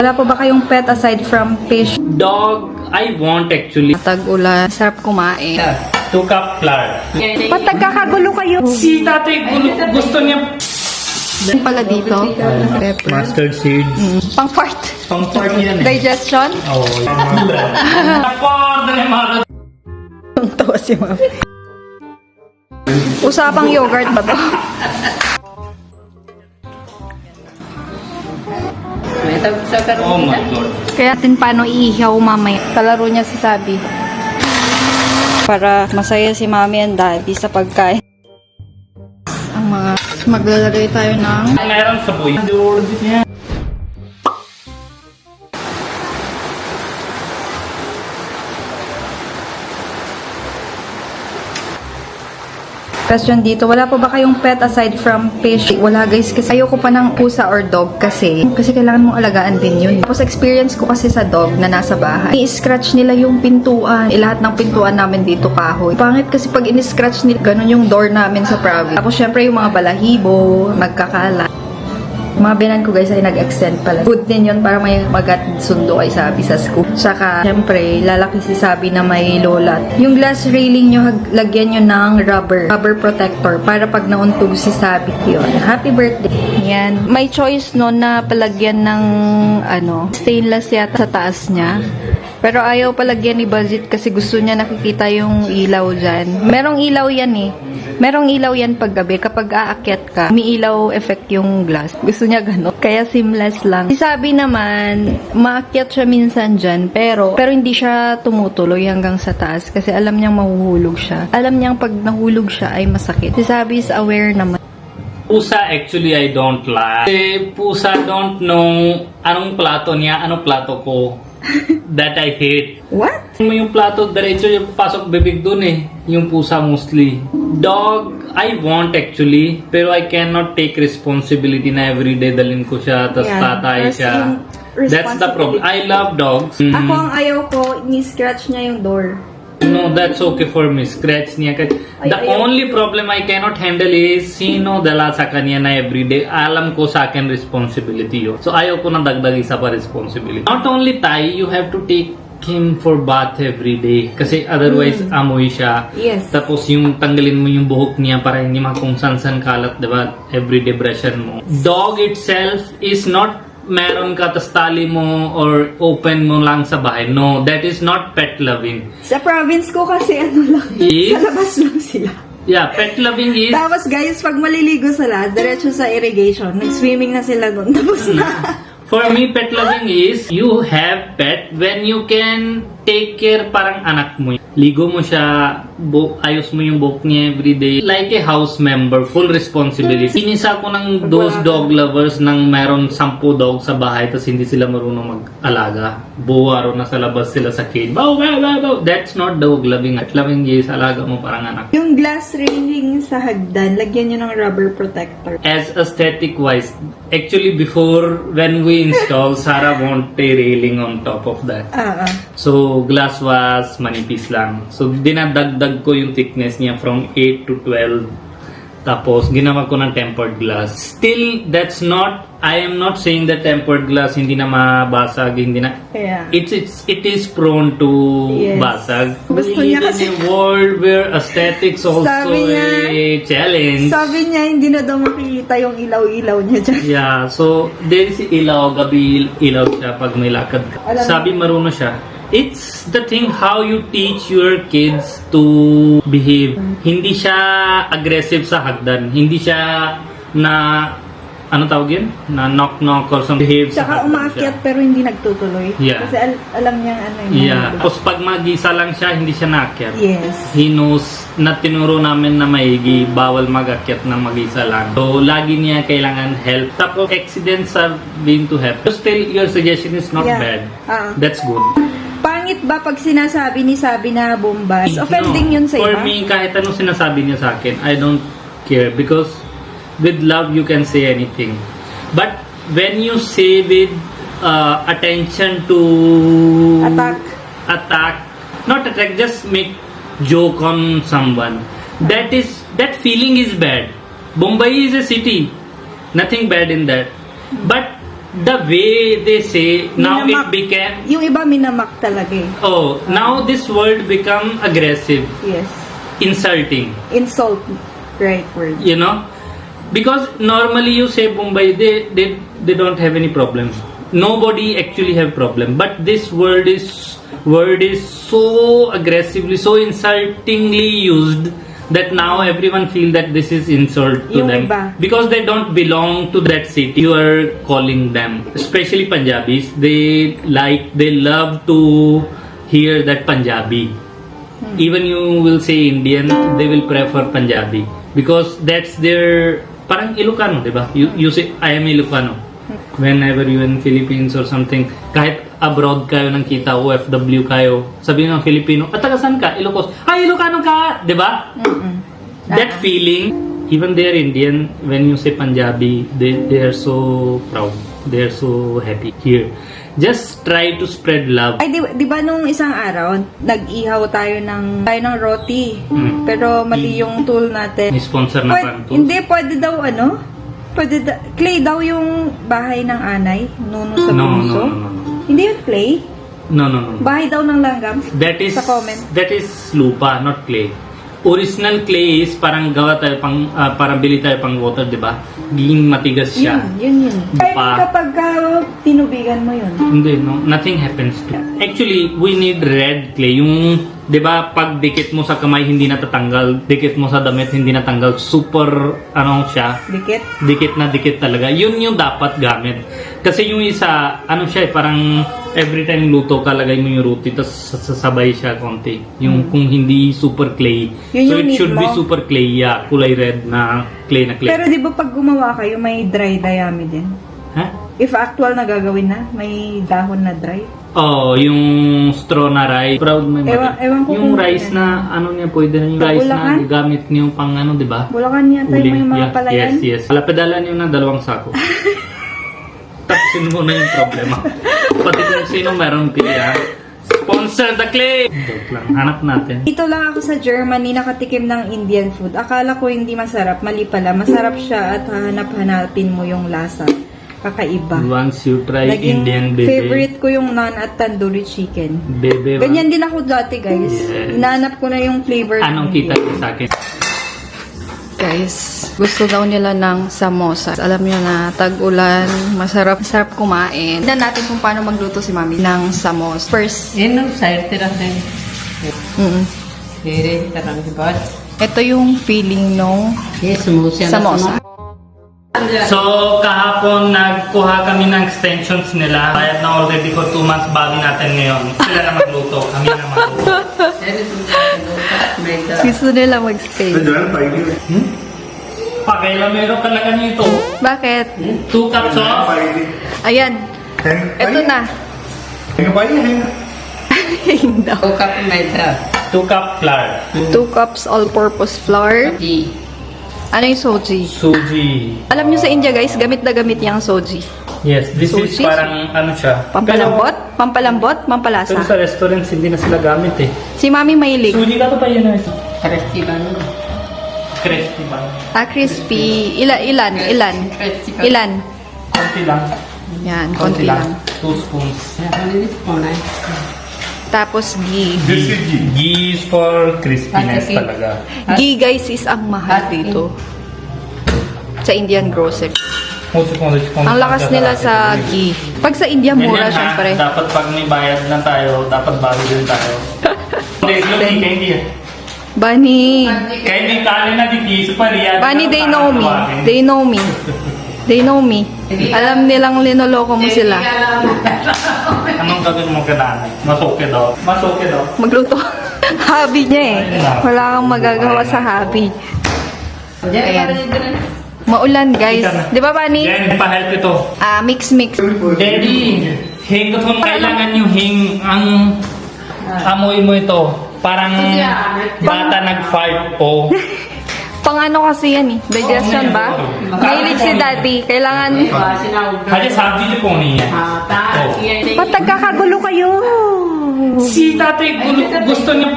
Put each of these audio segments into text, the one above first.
Wala po ba kayong pet aside from fish? Dog, I want actually. Tag-ulan. Sarap kumain. 2 cup flour. Ba't nagkakagulo kayo? Si tatay gusto niya. Yan pala dito. Pepper. Mustard seeds. Pang-fart. Pang-fart yan eh. Digestion? Oo. Ang tawa si ma'am. Usapang yogurt ba to? Oh my God. Kaya natin paano iihaw mamaya. Kalaro niya si Sabi. Para masaya si mami and daddy sa pagkain. Ang mga maglalagay tayo ng Meron sa buhay. question dito. Wala pa ba kayong pet aside from fish? Wala guys, kasi ayoko pa ng pusa or dog kasi kailangan mong alagaan din yun. Tapos experience ko kasi sa dog na nasa bahay. I-scratch nila yung pintuan. Lahat ng pintuan namin dito kahoy. Pangit kasi pag in-scratch nila, ganun yung door namin sa province. Tapos syempre yung mga balahibo, magkakalat. Mga binan ko guys ay nag-extend pala. Good din yun para may magat sundo kay Sabi sa school. Saka, syempre, lalaki si Sabi na may lolat. Yung glass railing nyo, lagyan nyo ng rubber protector para pag nauntog si Sabi yun. Happy birthday! Yan. May choice no na palagyan ng stainless yata sa taas niya. Pero ayaw palagyan ni Budget kasi gusto niya nakikita yung ilaw dyan. Merong ilaw yan eh. Merong ilaw yan pag gabi. Kapag aakyat ka, may ilaw effect yung glass. Gusto niya gano'n. Kaya seamless lang. Si Sabi naman, maakyat siya minsan dyan, pero hindi siya tumutuloy hanggang sa taas kasi alam niyang mahuhulog siya. Alam niyang pag nahulog siya ay masakit. Si Sabi is aware naman. Pusa actually I don't like. Kasi pusa don't know anong plato niya, anong plato ko. That I hate. What? Yung plato, diretso yung pasok bibig dun eh. Yung pusa mostly. Dog, I want actually. Pero I cannot take responsibility na everyday dalhin ko siya, tas tatay siya. That's the problem. I love dogs. Ako ang ayaw ko, ni-scratch niya yung door. No, that's okay for me. Scratch niya. The only problem I cannot handle is dala sa kanya na everyday. Alam ko sa akin responsibility yun. So ayaw ko na dagdag isa pa responsibility. Not only Thai, you have to take him for bath every day. Kasi otherwise amoy siya. Yes. Tapos yung tanggalin mo yung buhok niya para hindi makungsan-san kalat, diba? Everyday brushan mo. Dog itself is not meron ka tas tali mo or open mo lang sa bahay. No, that is not pet loving. Sa province ko kasi lang. Is? Sa labas lang sila. Yeah, pet loving is... Tapos guys, pag maliligo sila, diretso sa irrigation. Nag-swimming na sila doon. Tapos na. For me, pet loving is you have pet when you can take care parang anak mo. Ligo mo siya, ayos mo yung buhok niya everyday. Like a house member, full responsibility. Inisa ko ng those dog lovers nang meron 10 dog sa bahay tapos hindi sila marunong mag-alaga. Buwaro na sa labas sila sa cage. Bow, bow, bow, bow. That's not dog loving. Pet loving is alaga mo parang anak. Yung glass railing sa hagdan, lagyan nyo ng rubber protector. As aesthetic wise, actually before when we install, Sarah want a railing on top of that. So glass was manipis lang. So dinadagdag ko yung thickness niya from 8 to 12. Tapos ginawa ko ng tempered glass. Still, that's not, I am not saying that tempered glass hindi na mabasag, hindi na. Yeah. It is prone to basag. Gusto We niya live kasi in a world where aesthetics also a challenge. Sabi niya, hindi na daw makikita yung ilaw-ilaw niya dyan. Yeah, so there is ilaw, gabi ilaw siya pag may lakad ka. Sabi marunong siya. It's the thing how you teach your kids to behave. Hindi siya aggressive sa hagdan. Hindi siya na, ano tawag yun? Na knock-knock or something. Behave sa Tsaka hagdan umaakyat siya. pero hindi nagtutuloy. Yeah. Kasi alam niya ano yung Yeah. Tapos pag mag-isa lang siya, hindi siya naakyat. Yes. He knows na tinuro namin na maigi, bawal mag-akyat ng mag-isa lang. So, lagi niya kailangan help. Tapos, accidents are being to happen. So, still, your suggestion is not bad. That's good. Pangit ba pag sinasabi ni Sabi na Bombay? Offending yun sa For iba? me, kahit anong sinasabi niya sa akin, I don't care. Because with love, you can say anything. But when you say with attention to... Attack. Not attack, just make joke on someone. That feeling is bad. Bombay is a city. Nothing bad in that. But the way they say, now it Minamak. became, Yung iba minamak talaga eh. now this word become aggressive, Yes. insulting, Insult. Right word. you know, because normally you say Mumbai, they don't have any problem. Nobody actually have problem, but this word is so aggressively, so insultingly used that now everyone feel that this is insult to Yung them iba. because they don't belong to that city. You are calling them, especially Punjabis. They love to hear that Punjabi. Even you will say Indian, they will prefer Punjabi because that's their parang Ilocano, diba? You say I am Ilocano. Whenever you in Philippines or something, kahit abroad kayo nang kita, OFW kayo, sabihin ng Filipino, at taga saan ka? Ilocos. Ay, Ilocano ka! Diba? That feeling, even they're Indian, when you say Punjabi, they are so proud. They are so happy here. Just try to spread love. Ay, di ba nung isang araw, nag-ihaw tayo ng roti. Mm. Pero mali yung tool natin. May sponsor na panto. Hindi, pwede daw clay daw yung bahay ng anay. Nuno sa bunso. No. Hindi yun clay. No. Bahay daw ng langgam. That is Sa comment. that is lupa, not clay. Original clay is parang gawa tayo para bili tayo pang water, 'di ba? Giging matigas siya. Yun. Kahit Pa. kapag tinubigan mo yun. Hindi, no. Nothing happens to. Actually, we need red clay. Yung, 'di ba, pag dikit mo sa kamay hindi natatanggal, dikit mo sa damit hindi natanggal. Super siya. Dikit. Dikit talaga. Yun yung dapat gamit. Kasi yung isa, siya parang every time luto ka, lagay mo yung roti, tapos sasabay siya konti. Yung kung hindi super clay. Yun So yung it need should be mo. super clay, yeah. Kulay red na clay. Pero di ba pag gumawa kayo, may dry dayami din? Ha? If actual na gagawin na, may dahon na dry. Yung straw na rice. Proud my mother. Ewan ko Yung kung rice ano. na, niya, pwede na yung rice Bulacan? na gamit niyo pang di ba? Bulacan yata yung may mga palayan. Yes. Lapidala niyo na 2 sako. Tapsin mo na yung problema. Pati kung sino meron pila. Sponsor the clay! Joke lang. Hanap natin. Dito lang ako sa Germany nakatikim ng Indian food. Akala ko hindi masarap. Mali pala. Masarap siya at hahanap-hanapin mo yung lasa. Kakaiba. Once you try Naging Indian bebe. favorite ko yung naan at tandoori chicken. Bebe. Ganyan din ako dati, guys. Yes. Hinahanap ko na yung flavor. Anong ng kita bebe. niyo sa akin? Guys, gusto daw nila ng samosa. Alam niyo na, tag-ulan, masarap kumain. Tignan natin kung paano magluto si Mami ng samosa. First, ಏನು ಸಾಯ್ತೀರ ಬೇರೆ ತರಂಗ Baat ito yung feeling nung ಏ ಸಮೋಸೆ samosa. So, kahapon nagkuha kami ng extensions nila. Bayad na already for 2 months bago natin ngayon. Sila na magluto, kami na magluto. Gusto nila mag-stay. Pakailamero talaga nito. Bakit? 2 cups of Ayan, ito na. Hindi. 2 cup maida 2 cup flour. 2 cups all-purpose flour. tea Ano yung soji? Suji. Alam nyo sa India guys, gamit na gamit yung soji. Yes, this is Suji? parang siya. Pampalambot? Pampalambot? Pero Pampalasa? sa restaurants hindi na sila gamit eh. Si Mami mahilig. Suji ka to pa yun ito. crispy bun Crispy ba? Crispy. Ilan? crispy Ilan? Konti lang. Yan, konti lang. 2 spoons. only this one Tapos ghee. Ghee is for crispiness Okay. talaga. Ghee guys is ang mahal dito. Sa Indian grocery. Ang lakas nila sa ghee. Pag sa India, mura Ganyan, ha? syempre. Dapat pag may bayad na tayo, dapat bago din tayo. Hindi. Bani. Kaya hindi tali na dito pa riyan. Bani, they know me. They know me. They know me. Alam nilang linoloko mo sila. Anong gagawin mo ka nanay? Masuke daw. Magluto. Hobby niya eh. Wala kang magagawa sa hobby. Ayan. Maulan guys. Di ba Bani? Yan, pa-help ito. Mix. Daddy, hing ko kailangan yung hing ang amoy mo ito. Parang bata nag-fart po. Pang ano kasi yan eh. Digestion ba? Mahilig si daddy. Kailangan... Hadi sabi niyo po niya. Ba't nagkakagulo kayo? Si tatay gusto niya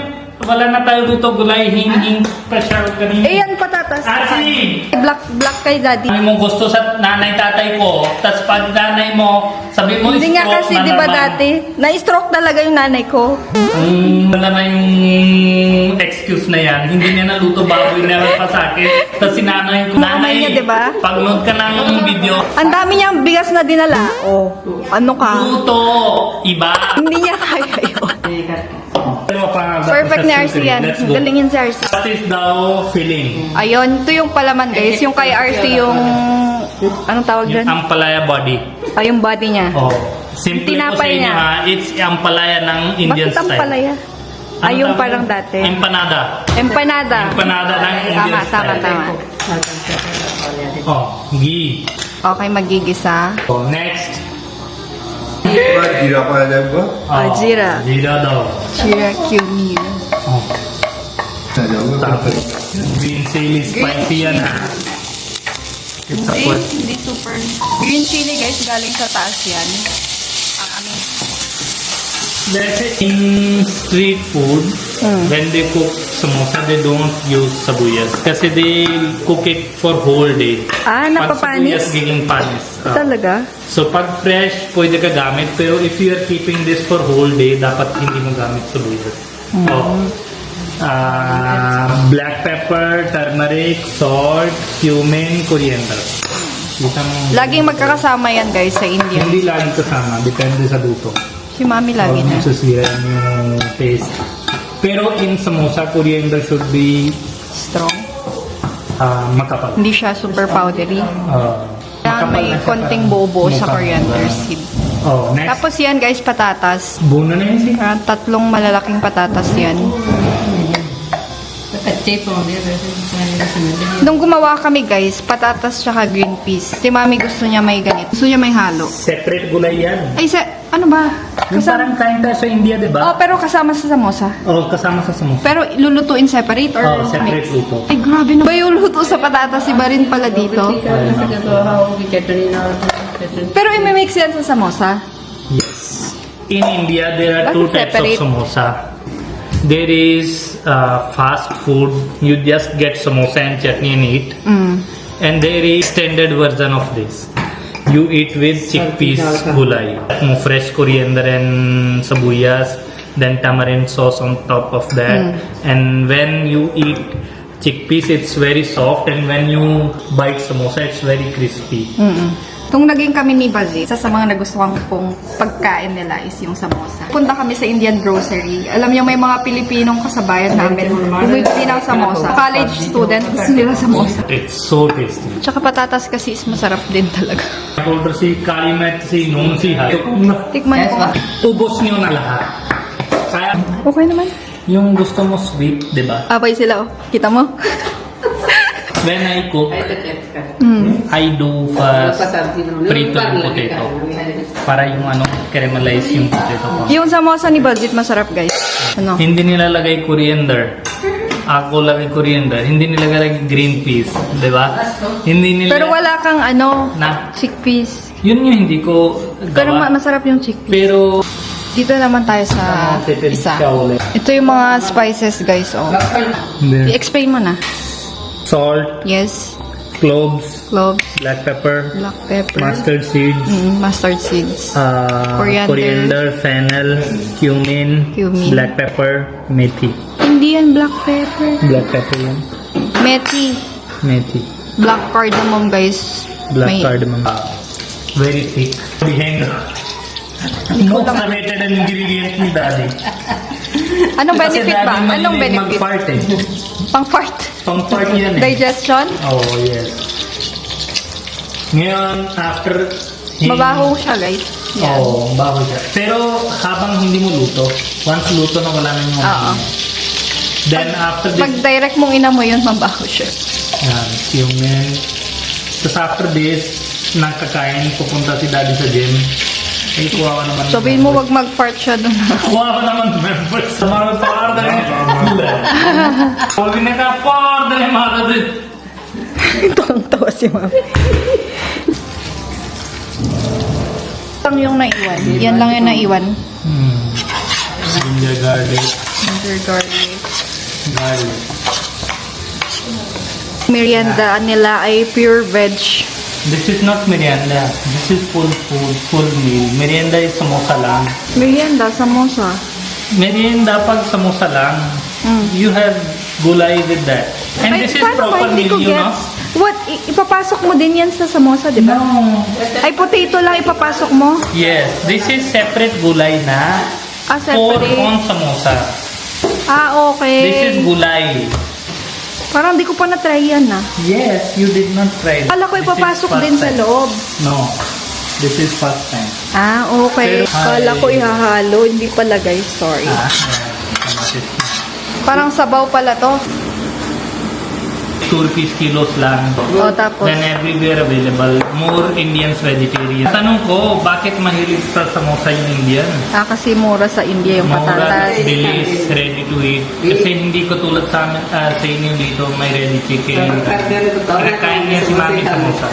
wala na tayo dito gulay, hinging pressure kanina. Eh, yan patatas. Asi! Black kay daddy. Sabi mo gusto sa nanay tatay ko, tas pag nanay mo, sabi mo Hindi nga stroke kasi, na di ba naman. dati? Na-stroke talaga yung nanay ko. Wala na yung excuse na yan. Hindi niya naluto baboy na pa sa akin. Tapos sinanay ko, Mamay niya, di ba? pag-nood ka ng video, Ang dami niyang bigas na dinala. Oh, ano ka? luto, iba. Hindi niya kaya yun. Perfect Perfect ni RC yan. Let's go. Galingin si RC. What is daw filling? Ayun, ito yung palaman guys. Yung kay RC yung... Anong tawag Yung dyan? ampalaya body. Ay, yung body niya. Oh. Simple ko sa Tinapay inyo niya. ha. It's ampalaya ng Indian Bakit ang style. palaya? Ano Ay, yung tawag parang yun? dati. Empanada. Empanada. Empanada ng Indian style. Tama. Oh, ghee. Okay, magigisa. Oh, next. जीरा पाया जाएगा Ah, jeera. Jeera daw. Chira cumin. Oh. आ जाऊंगा Tapos, green chili spicy yan ha. It's a what? Hindi super. Green chili guys, galing sa taas yan. Ang aming. Let's say in street food, when they cook samosa, they don't use sabuyas. Kasi they cook it for whole day. Ah, Pag napapanis? sabuyas, giging panis. Talaga? So, pag fresh, pwede ka gamit. Pero if you are keeping this for whole day, dapat hindi mo gamit sabuyas. Oh. Black pepper, turmeric, salt, cumin, coriander. Kita mo. Laging magkakasama yan guys sa India. Hindi lagi kasama. Depende sa luto. Si mami lagi Huwag na. mong sisirain yung taste. Pero in samosa, coriander should be Strong. makapal. Hindi siya super powdery. Kaya Makapal may na siya. konting bobo sa Mukha. coriander seed. Oh, next. Tapos yan guys, patatas. Buno na yun siya. Tatlong malalaking patatas yan. कच्चे पौधे वैसे बनाने से मिले Nung gumawa kami guys, patatas tsaka green peas. Si mami gusto niya may ganito. Gusto niya may halo. Separate gulay yan. Ay, ano ba? Yung parang kain tayo sa India, di ba? Oh, pero kasama sa samosa. Oh, kasama sa samosa. Pero lulutuin separate or Oh, separate mix? luto. Ay, grabe na. Ba yung luto sa patatas, iba rin pala dito. तो होगी चटनी और चटनी Pero imimix yan sa samosa. Yes. In India, there are Bakit two types separate? of samosa. There is fast food. You just get samosa and chutney and eat. And there is standard version of this. You eat with chickpeas gulai. More fresh coriander and sabuyas. Then tamarind sauce on top of that. And when you eat chickpeas, it's very soft. And when you bite samosa, it's very crispy. Nung naging kami ni Bazi, isa sa mga nagustuhan pong pagkain nila is yung samosa. Punta kami sa Indian grocery. Alam niyo, may mga Pilipinong kasabayan namin. Bumibili ng samosa. College student, gusto nila samosa. It's so tasty. Tsaka patatas kasi is masarap din talaga. Order si Kalimat, si Nung, si Hay. Tikman ko. Ubos niyo na lahat. Kaya Okay naman. yung gusto mo sweet, di ba? Abay sila, oh. Kita mo? When I cook, ऐसे टेस्ट कर I do first सब्जी prito yung potato. Para yung caramelize yung potato ko. Yung samosa ni Bazit masarap, guys. Ano? Hindi nilalagay coriander. Ako lagay coriander. Hindi nilalagay green peas, di ba? Hindi nila... Pero wala kang Na, chickpeas. yun yung hindi ko Pero gawa. masarap yung chickpeas. Pero, Dito naman tayo sa tipid isa. siya ulit. Ito yung mga spices, guys, oh. I-explain mo na. Salt, Yes. cloves, Cloves, black pepper, black pepper, mustard seeds, mustard seeds, coriander, Coriander. fennel, cumin, Cumin. black pepper, methi. Hindi yan black pepper. Black pepper yan. Methi. Methi. Black cardamom, guys. Black May- cardamom. Very thick. Behind most rated ingredient ni Daddy. Anong Kasi benefit Daddy ba? Anong mahilig benefit? mag-fart eh. Pang-fart. Pang-fart yan eh. Digestion? Oh, yes. Ngayon, after... Mabaho siya, guys. Yan. Oo, bago siya. Pero habang hindi mo luto, once luto na wala na yung Oo. Then after this, Pag direct mong ina mo yun, mabaho siya. yan, cumin. Tapos after this, nakakain, pupunta si Daddy sa gym. Eh, kuha ka naman. Sabihin mo, wag mag-fart siya doon. Kuha ka naman members. Sa mga pa-order eh. Huwag na ka pa-order eh, mga kapatid. Tawang-tawa si mami. Lang yung naiwan. Yan lang yung naiwan. Ginger garlic. Ginger garlic. garlic. Merienda nila ay pure veg. This is not merienda. This is full food, full meal. Merienda is samosa lang. Merienda, samosa. Merienda pag samosa lang. You have gulay with that. And this is paano ba? proper Hindi meal, ko you know? gets. What? Ipapasok mo din yan sa samosa, di ba? No. Ay, potato lang ipapasok mo? Yes, this is separate gulay na Ah, pour separate. on samosa. Ah, okay. This is gulay. Parang di ko pa na-try yan, ah. Yes, you did not try. Kala ko This is ipapasok first din sa time. loob. No, this is first time. Ah, okay. Pero- Kala ko ihahalo, hindi pala guys. Sorry. Parang sabaw pala to. 2 rupees kilos lang. O, tapos? Then everywhere available. More Indians vegetarian. Tanong ko, bakit mahilig sa samosa yung Indian? Ah, kasi mura sa India yung Mura, patatas. bilis, ready to eat. Kasi hindi ko tulad sa amin, sa inyo dito, may ready chicken. Kinakain niya si mami samosa.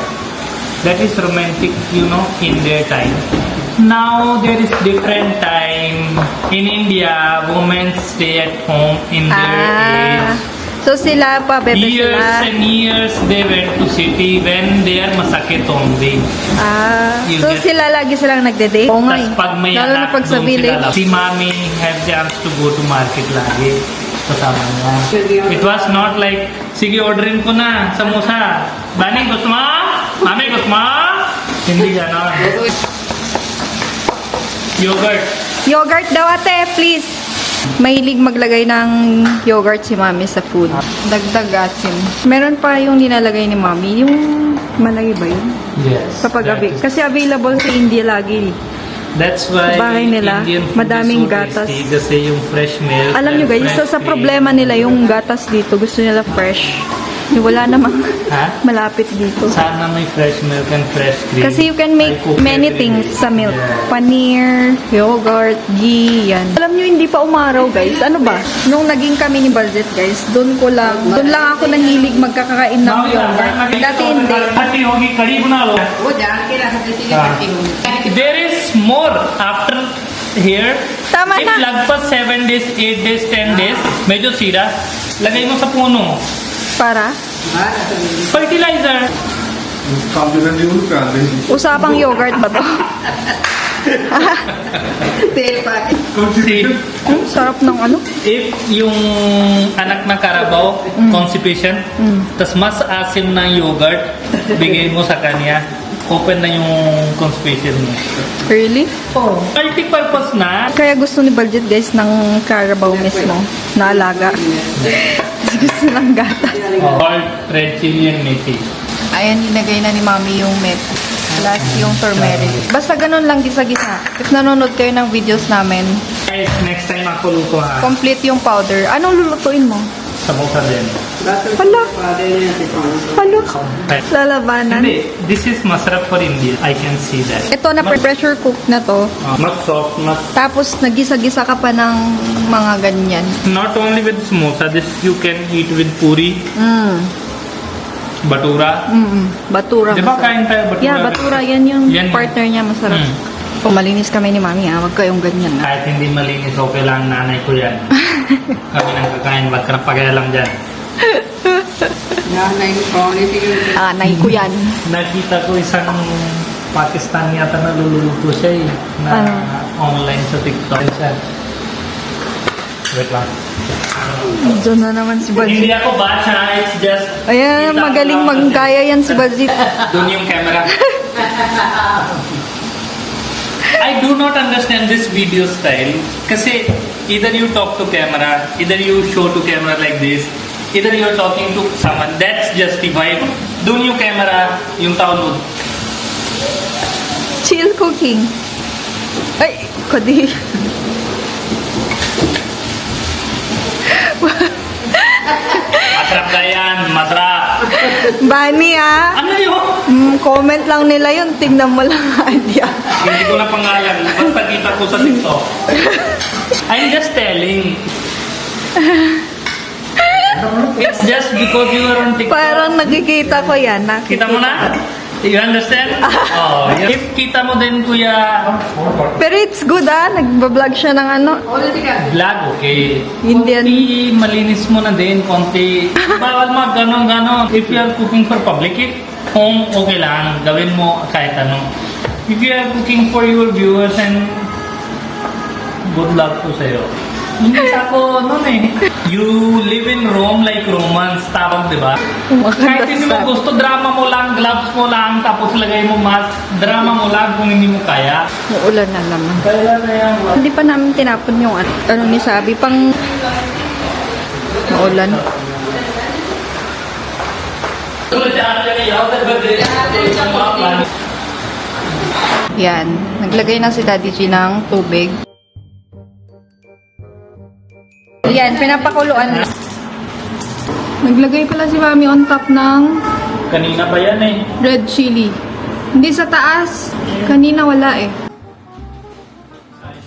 That is romantic, you know, in their time. Now, there is different time. In India, women stay at home in their age. So sila pa, bebe Years sila. and years they went to city when they are masakit only. Ah, You so get- sila lagi silang nagde-date? Oo nga Tapos eh. pag may Lalo na anak, pag sa doon village. sila lang. Si mami have chance to go to market lagi. Kasama niya. It was not like, sige orderin ko na, samosa. Bani, gusto mo? Mami, gusto mo? Hindi ganon. Yogurt. Yogurt daw ate, please. Mahilig maglagay ng yogurt si mami sa food. Dagdag asin. Meron pa yung nilalagay ni mami, yung malay ba yun? Yes. Kapag kasi available sa India lagi. That's why Sa bahay nila, Indian food madaming is so gatas. tasty kasi yung fresh milk. Alam nyo and guys, fresh sa cream. problema nila yung gatas dito, gusto nila fresh. Yung wala namang Ha? malapit dito. Sana may fresh milk and fresh cream. Kasi you can make I cook many every things day. sa milk. Yeah. Paneer, yogurt, ghee, yan. Alam nyo, hindi pa umaraw, guys. Ano ba? Nung naging kami ni Baljet, guys, doon lang ako nahilig magkakain ng yogurt. Dati hindi. खट्टी होगी कड़ी बना लो वो जान के रख देती है हाँ. खट्टी होगी There is more after here. Tama If na. लगभग 7 days, 8 days, 10 days, may jo sira, lagay mo sa puno. Para? Fertilizer. काम जो करती हूँ प्यार नहीं Usapang yogurt ba to? तेल पाके See, Sarap ng ano? if yung anak na karabaw, constipation, tas mas asim na yogurt, bigay mo sa kanya, open na yung constipation mo. Really? Oh. Multi-purpose na. Kaya gusto ni Baljet, guys, ng Carabao mismo na alaga. Gusto ng gatas. Salt, red chili, and methi. Ayan, nilagay na ni Mami yung met. Plus yung turmeric. Basta ganun lang gisa-gisa. If nanonood kayo ng videos namin, Guys, next time ako luto ha. complete yung powder. Anong lulutuin mo? Samosa din. Hala, पादे ने सिखाना hala. Lalabanan. Hindi, this is masarap for India. I can see that. Ito na pressure cook na to. Mas soft, mas... Tapos nagisa-gisa ka pa ng mga ganyan. Not only with samosa, this you can eat with puri, batura. Batura. Di ba masarap. kain tayo batura? Yeah, batura. Yan yung Yan. partner niya. Masarap. Mm. Kung malinis kami ni Mami, huwag kayong ganyan. Na. Kahit hindi malinis, okay lang nanay ko yan. Kami nang kakain, ba't ka napagaya lang dyan? ना नहीं खाने की Nay ko yan. Nakita ko isang Pakistan yata na luluto siya eh. Na Ano? online sa TikTok siya. Wait lang. Diyan na naman si Baljet. Hindi ako bacha, it's just... Ayan, kita magaling ko lang. magkaya yan si Baljet. Doon yung camera. I do not understand this video style kasi either you talk to camera, either you show to camera like this, either you're talking to someone, that's justified. Doon yung camera, yung tao mo. Chill cooking. Ay, kodi. Masarap na yan, masarap. Bani ah. Ano yun? Comment lang nila yun. Tingnan mo lang idea. Hindi ko na pangalan, basta kita ko sa TikTok. I'm just telling. It's just because you are on TikTok. Parang nakikita ko yan. Kita mo na? You understand? Oh, if kita mo din, kuya, Pero it's good nagbablog siya ng ano. vlog, okay. Indian. Konti malinis mo na din, konti. Bawal mag ganon. If you are cooking for public, home, okay lang. Gawin mo kahit ano. If you are cooking for your viewers and good luck po sa'yo. Hindi ako noon eh. You live in Rome like Romans, tawag, di ba? Kahit hindi mo gusto, drama mo lang, gloves mo lang, tapos lagay mo mask, drama mo lang kung hindi mo kaya. Uulan na naman. Kaya na yan. Hindi pa namin tinapon yung ano ni Sabi, pang maulan. Yan. Naglagay na si Daddy G ng tubig. Yan, pinapakuluan na. Naglagay pala si Mami on top ng Kanina pa yan eh. red chili. Hindi sa taas. Kanina wala eh.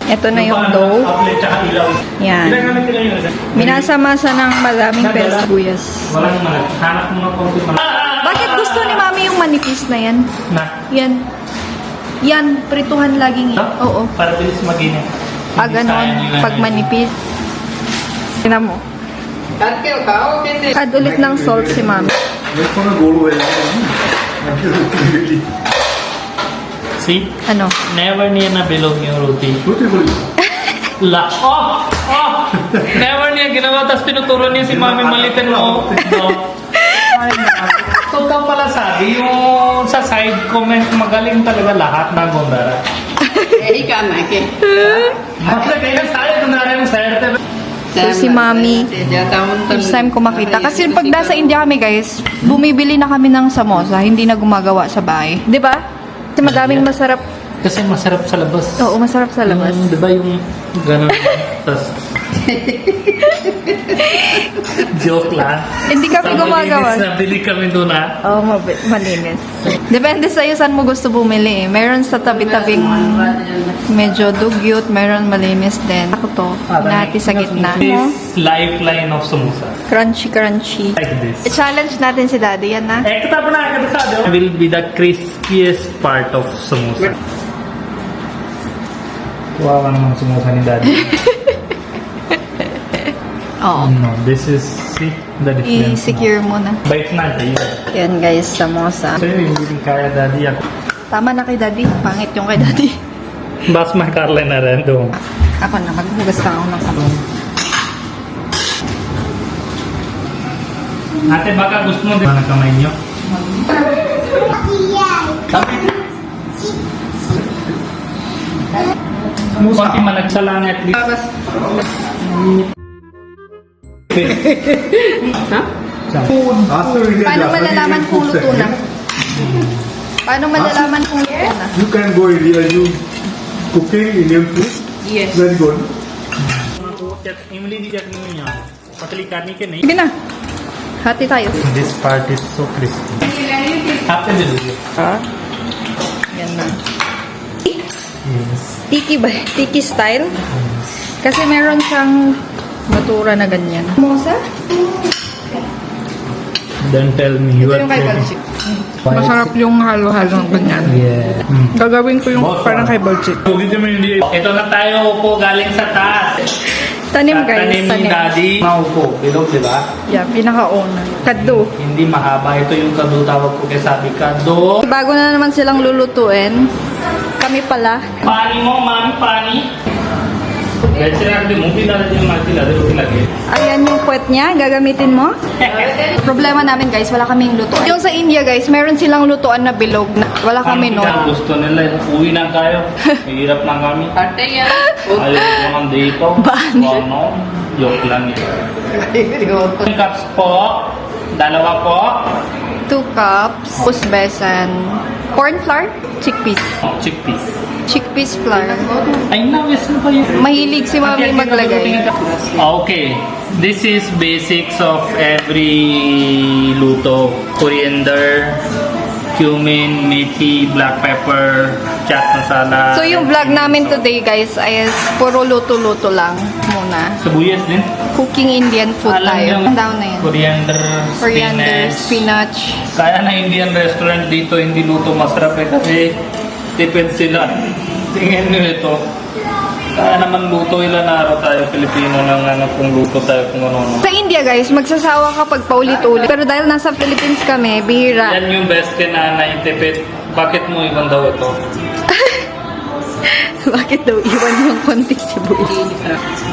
Ito na yung dough. Apple tsaka ilaw. Yan. Kailangan nila yun. Minasa-masa ng maraming sibuyas. Walang malag. Hanap mo na konti malag. Bakit gusto ni Mami yung manipis na yan? Na. Yan. Yan, prituhan laging yan. Oo. Para bilis mag-init. Pag ganon, pag manipis. Tingnan mo. Katte ho kao, kete. Add ulit ng salt si Mami. Let's want to go away. Really. See? Ano? Never niya nabilog yung roti. Beautiful. La. Oh! Oh! Never niya ginawa, tapos tinuturo niya si Mami malitin mo. No. So, ikaw pala sabi, yung sa side comment, magaling talaga lahat ng Gondara. Yही काम है के Bakit kayo sabi, Gondara yung side. So, si Mami, ज्यादा उन first time ko makita. Kasi pag nasa India kami guys, bumibili na kami ng samosa, hindi na gumagawa sa bahay. Di ba? Kasi madaming masarap. Kasi masarap sa labas. Oo, masarap sa labas. Yung, di ba yung gano'n? Tapos, joke lang. Hindi kami gumagawa. Nabili kami doon Oo, malinis. Depende sa'yo saan mo gusto bumili eh. Meron sa tabi-tabing medyo dugyot, meron malinis din. Ako to, nati sa gitna. This lifeline of samosa. Crunchy, crunchy. Like this. I-challenge natin si Daddy yan na. Ito pa na, will be the crispiest part of samosa. Wow, naman samosa ni Daddy. Oo. No, this is, see, the difference. I-secure mo na. Bite na, tayo. Yan guys, samosa. So yun, hindi kaya Daddy ako. Tama na kay Daddy. Pangit yung kay Daddy. Bas makarle na rin doon. Ako na, maghugas ka ako ng samosa. Ate, baka gusto mo din. Mana kamay niyo? Konti malagsalang at least. बस Ask your Indian Paano Japanese malalaman Indian kung food luto na? sector. Paano malalaman kung luto na? You can go India. You cooking Indian food. Yes. Very good. इमली की चटनी में यहाँ पतली करने के नहीं. Sige na. Hati tayo. This part is so crispy. आपके दे दीजिए. Yan na. Yes. Tiki ba? Tiki style? Kasi meron siyang matura na ganyan. Samosa? Don't tell me you Ito are yung kay craving. Balchik. Masarap yung halo-halo ng ganyan. Yeah. Gagawin ko yung parang kay Balchik. Ito na tayo upo galing sa taas. Tanim guys, Tanim ni tanim. Daddy. Maupo. Bilog, di ba? Yeah, pinaka-una. Kaddo. Hindi mahaba. Ito yung kado tawag ko kay sabi kado. Bago na naman silang lulutuin. Kami pala. Pani mo, mami, pani. Ganyan natin mo, pinalatin yung natin lagi. Ayan yung puwet niya. Gagamitin mo. Problema namin guys, wala kaming lutuan. Yung sa India guys, meron silang lutuan na bilog. Wala kami Kung nun. gusto nila, uwi na kayo. Mahirap na kami. हटे यार Ayaw ko naman dito. Bani. Ano? Joke lang yun. 2 cups po. 2 po. 2 cups. Pusbesan. Corn flour. Chickpeas. Oh, chickpeas. Chickpeas flour. Ay, nawis na pa yun. Mahilig si Mami maglagay. Okay. This is basics of every luto. Coriander, cumin, methi, black pepper, chaat masala. So yung vlog namin today guys is puro luto-luto lang muna. Sibuyas din. Cooking Indian food Alam tayo. yung Ang daw na yun. Coriander, spinach. Kaya na Indian restaurant dito hindi luto masarap kasi tipid sila. Tingnan nyo ito. Kaya naman luto ilan araw tayo Pilipino ng kung luto tayo kung ano. Sa India guys, magsasawa ka pag paulit-ulit. Pero dahil nasa Philippines kami, bihira. Yan yung best kinanay tipid. Bakit mo iwan daw ito? Bakit daw iwan yung konti sibuyas?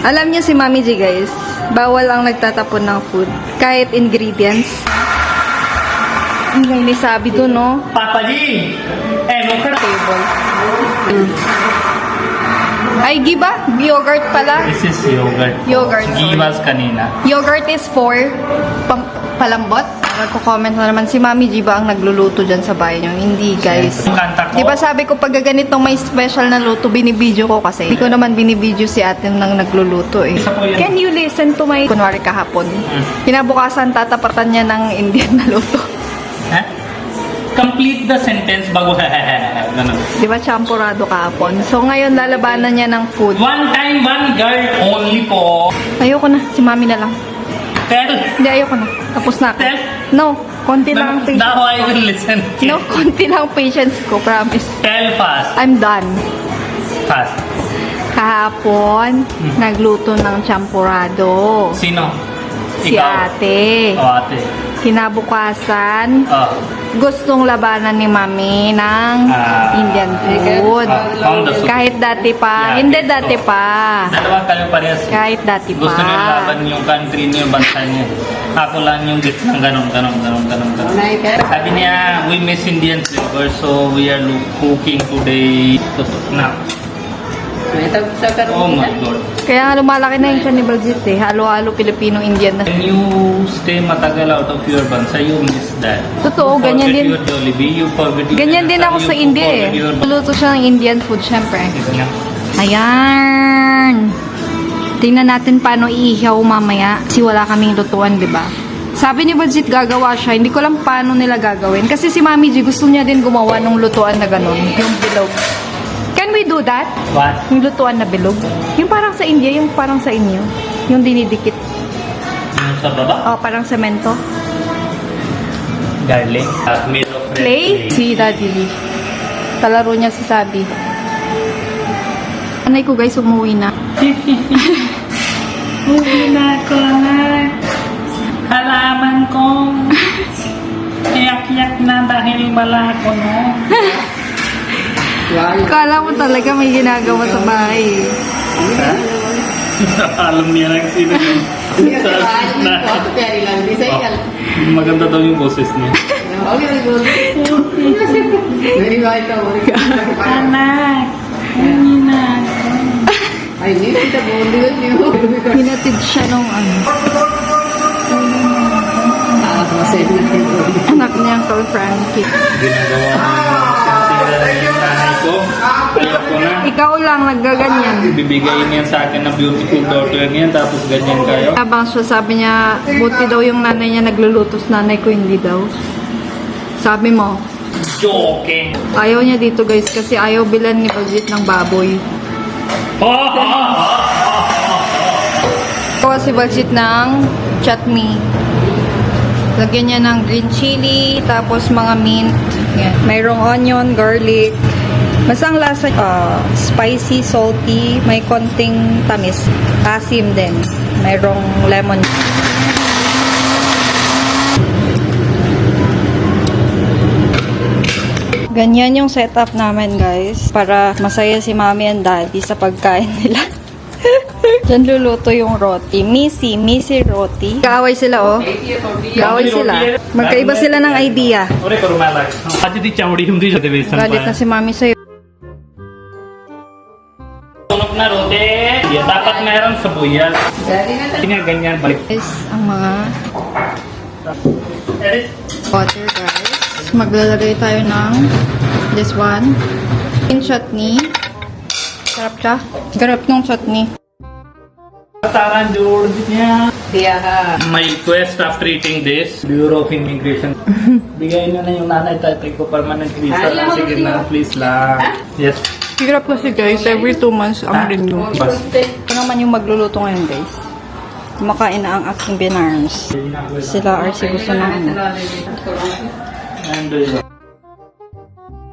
Alam niyo si Mami G guys, bawal ang nagtatapon ng food. Kahit ingredients. Ang may sabi doon, no? Papa G! Mukha Table. Ay, giba? Yogurt pala. This is yogurt. Yogurt, Ghee sorry. was kanina. Yogurt is for palambot. Magko-comment na naman si Mami G ba ang nagluluto dyan sa bahay niyo? Hindi, guys. Yung kanta ko. Di ba sabi ko pag ganitong may special na luto, binibidyo ko kasi. Hindi ko naman binibidyo si ate nang nagluluto eh. Isa po yan. Can you listen to my... Kunwari kahapon. Kinabukasan, tatapatan niya ng Indian na luto. Ha? Complete the sentence bago ganun. Di ba champurado kahapon? So ngayon, lalabanan niya ng food. One time, one girl only po. Ayoko na. Si Mami na lang. Tell. Hindi, ayoko na. Tapos na ako. Tell. No, konti lang ang patience. Now I will listen. No, konti lang ang patience ko, promise. Tell fast. I'm done. Fast. Kahapon, nagluto ng champurado. Sino? Si ate. O ate. Kinabukasan, Oh. gustong labanan ni Mami ng Indian food. on the soup. Kahit dati pa. Yeah, Hindi gusto. dati pa. Dalawa kayo parehas. Kahit dati pa. Gusto niyo laban yung country niyo, bansa niyo. Ako lang yung gitnang ganon. Nay ka. Sabi niya, we miss Indian flavor, so we are cooking today. Na. Ito sa Oh karon. my God. Kaya nga lumalaki na yung siya ni Baljit eh. Halo-halo Filipino-Indian na. When you stay matagal out of your bansa, you miss that. Totoo, You ganyan forget din. your Jollibee, you forget your Ganyan din ako you sa India eh. forget your- Luto siya ng Indian food, syempre. Ganyan. Ayan. Tingnan natin paano iihaw mamaya. Kasi wala kaming lutuan, di ba? Sabi ni Baljit gagawa siya. Hindi ko lang paano nila gagawin. Kasi si Mami G gusto niya din gumawa ng lutuan na ganun. Yung bilog. Can we do that? What? Yung lutuan na bilog. Yung parang sa India, yung parang sa inyo. Yung dinidikit. Yung sa baba? Oh, parang semento. Garlic. Made of red Clay? Si Daddy Lee. Kalaro niya si Sabi. Anay ko guys, umuwi na. Uwi na ko na. Halaman ko. Iyak-iyak na dahil wala ko, no? Kala mo talaga may ginagawa sa bahay. Alam niya lang sino yun. Na. Pero lang di sa Maganda daw yung boses niya. Okay, very right over. Anak, hindi na. Ay, hindi kita boleh niyo. Hinatid siya nung Masaya na kayo. anak niyang Col Frankie. Ginagawa mo yung sinisira yung nanay ko. Ayoko na. Ikaw lang naggaganyan. Bibigay niya sa akin na beautiful daughter niya, tapos ganyan kayo. Habang siya sabi niya, buti daw yung nanay niya naglulutos, nanay ko hindi daw. Sabi mo, Joking! ayaw niya dito guys kasi ayaw bilan ni Baljit ng baboy. Gawa si Baljit ng chutney. Lagyan niya ng green chili, tapos mga mint. Yan. Mayroong onion, garlic. Basta ang lasa, spicy, salty, may konting tamis. Asim din. Mayroong lemon. Ganyan yung setup namin, guys. Para masaya si Mami and Daddy sa pagkain nila. Diyan luluto yung roti. Missy roti. Kaaway sila, oh. Kaaway sila. Magkaiba sila ng idea. Ore ko rumalak. आज ती चावडी हुंदी जाते बेसन Galit na si Mami sa'yo. Tunog na rote. Yeah, dapat meron sabuyas. Dari na Ini ganyan balik. Guys, ang mga Edit. water, guys. Maglalagay tayo ng this one. Yung chutney. Sarap siya. Sarap ng chutney. Taran जोड़ दिया Kaya My request after eating this, Bureau of Immigration. Bigay nyo na yung nanay tatay ko permanent visa. Sige na, please lang. Yes. Hirap kasi guys, every 2 months ang renew. Bas. Ito naman yung magluluto ngayon guys. Kumakain na ang aking binarms. Sila RC gusto ng ano. And